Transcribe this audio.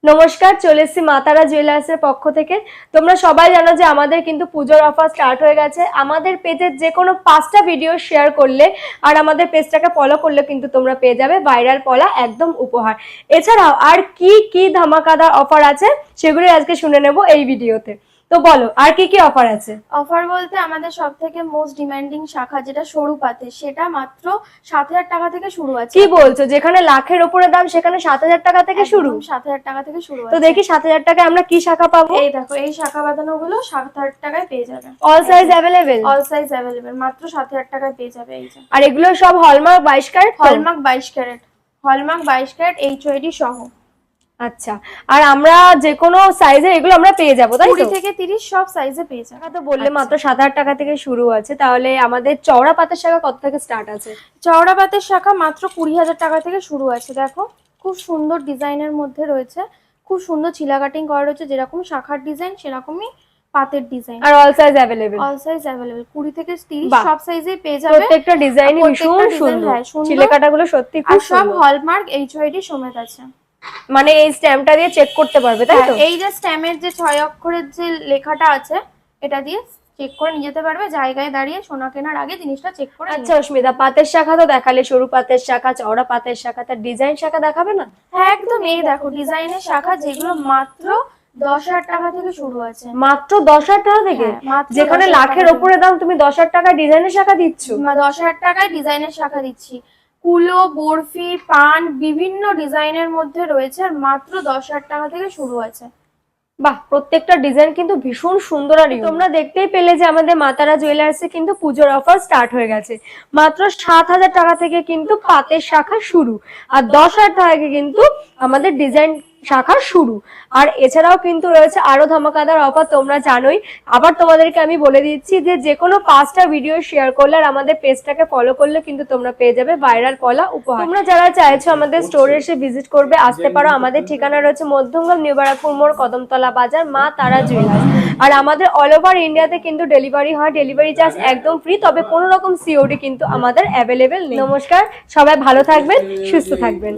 নমস্কার, চলে এসেছি মা তারা জুয়েলার্সের পক্ষ থেকে। তোমরা সবাই জানো যে আমাদের কিন্তু পুজোর অফার স্টার্ট হয়ে গেছে। আমাদের পেজের যে কোনো 5টা ভিডিও শেয়ার করলে আর আমাদের পেজটাকে ফলো করলে কিন্তু তোমরা পেয়ে যাবে ভাইরাল পলা একদম উপহার। এছাড়াও আর কি কি ধামাকাদার অফার আছে সেগুলো আজকে শুনে নেব এই ভিডিওতে। তো বলো আর কি কি অফার আছে? অফার বলতে আমাদের সবথেকে মোস্ট ডিমান্ডিং শাখা যেটা সরু পাতে, সেটা মাত্র 7,000 টাকা থেকে শুরু আছে। কি বলছো? যেখানে লাখের উপরে দাম সেখানে 7,000 টাকা থেকে শুরু? 7,000 টাকা থেকে শুরু তো আছে। দেখি 7,000 টাকায় আমরা কি শাখা পাবো। এই দেখো, এই শাখা বাঁধানো গুলো 7,000 টাকায় পেয়ে যাবে। All size available? All size available, মাত্র 7,000 টাকায় পেয়ে যাবে। এই যে, আর এগুলো সব hallmark 22 carat? Hallmark 22 carat, hallmark 22 carat HOD সহ। আচ্ছা, আর আমরা যে কোনো সাইজে এগুলো আমরা পেয়ে যাবো, তাই তো? 20 থেকে 30 সব সাইজে পেয়ে যাবে। তো বললে মাত্র 7,000 টাকা থেকে শুরু আছে, তাহলে আমাদের চওড়া পাতের শাখা কত থেকে স্টার্ট আছে? চওড়া পাতের শাখা মাত্র 20,000 টাকা থেকে শুরু আছে। দেখো, খুব সুন্দর ডিজাইনের মধ্যে রয়েছে, খুব সুন্দর চিলা কাটিং করা রয়েছে। যেরকম শাখার ডিজাইন সেরকমই পাতের ডিজাইন। আর all size available? All size available, 20 থেকে 30 সব সাইজেই পেয়ে যাবে। প্রত্যেকটা ডিজাইনই ভীষণ সুন্দর, চিলে কাটাগুলো সত্যি খুব সুন্দর। সব হলমার্ক HOD সমেত আছে। মানে এই স্ট্যাম্পটা দিয়ে চেক করতে পারবে, তাই তো? এই যে স্ট্যাম্পের যে 6 অক্ষরের যে লেখাটা আছে, এটা দিয়ে চেক করে নিয়ে যেতে পারবে। জায়গায় দাঁড়িয়ে সোনা কেনার আগে জিনিসটা চেক করে। আচ্ছা অস্মিতা, পাতের শাখা তো দেখালে, সরু পাতের শাখা, চওড়া পাতের শাখা, তার ডিজাইন শাখা দেখাবে না? হ্যাঁ একদম, এই দেখো ডিজাইনের শাখা, যেগুলো মাত্র 10,000 টাকা থেকে শুরু আছে। মাত্র 10,000 টাকা থেকে? যেখানে লাখের উপরে দাম, তুমি 10,000 টাকা ডিজাইনের শাখা দিচ্ছ? 10,000 টাকায় ডিজাইনের শাখা দিচ্ছি। কুলো, বরফি, পান বিভিন্ন ডিজাইনের মধ্যে রয়েছে, আর মাত্র 10,000 টাকা থেকে শুরু আছে। বাহ, প্রত্যেকটা ডিজাইন কিন্তু ভীষণ সুন্দর। আর তোমরা দেখতেই পেলে যে আমাদের মা তারা জুয়েলার্সে কিন্তু পুজোর অফার স্টার্ট হয়ে গেছে। মাত্র 7,000 টাকা থেকে কিন্তু পাতের শাখা শুরু, আর 10,000 টাকা থেকে কিন্তু আমাদের ডিজাইন শাখা শুরু। আর এছাড়াও কিন্তু রয়েছে আরো ধামাকাদার অফার, তোমরা জানোই। আবার তোমাদেরকে আমি বলে দিচ্ছি যে কোনো 5টা ভিডিও শেয়ার করলে আর আমাদের পেজটাকে ফলো করলে কিন্তু তোমরা পেয়ে যাবে ভাইরাল পলা উপহার। তোমরা যারা চাইছো আমাদের স্টোরে এসে ভিজিট করবে, আসতে পারো। আমাদের ঠিকানা রয়েছে মধ্যমগ্রাম, নিউ ব্যারাকপুর মোড়, কদমতলা বাজার, মা তারা জুয়েলার্স। আর আমাদের অল ওভার ইন্ডিয়াতে কিন্তু ডেলিভারি হয়, ডেলিভারি চার্জ একদম ফ্রি, তবে কোনো রকম COD কিন্তু আমাদের অ্যাভেলেবেল নেই। নমস্কার, সবাই ভালো থাকবেন, সুস্থ থাকবেন।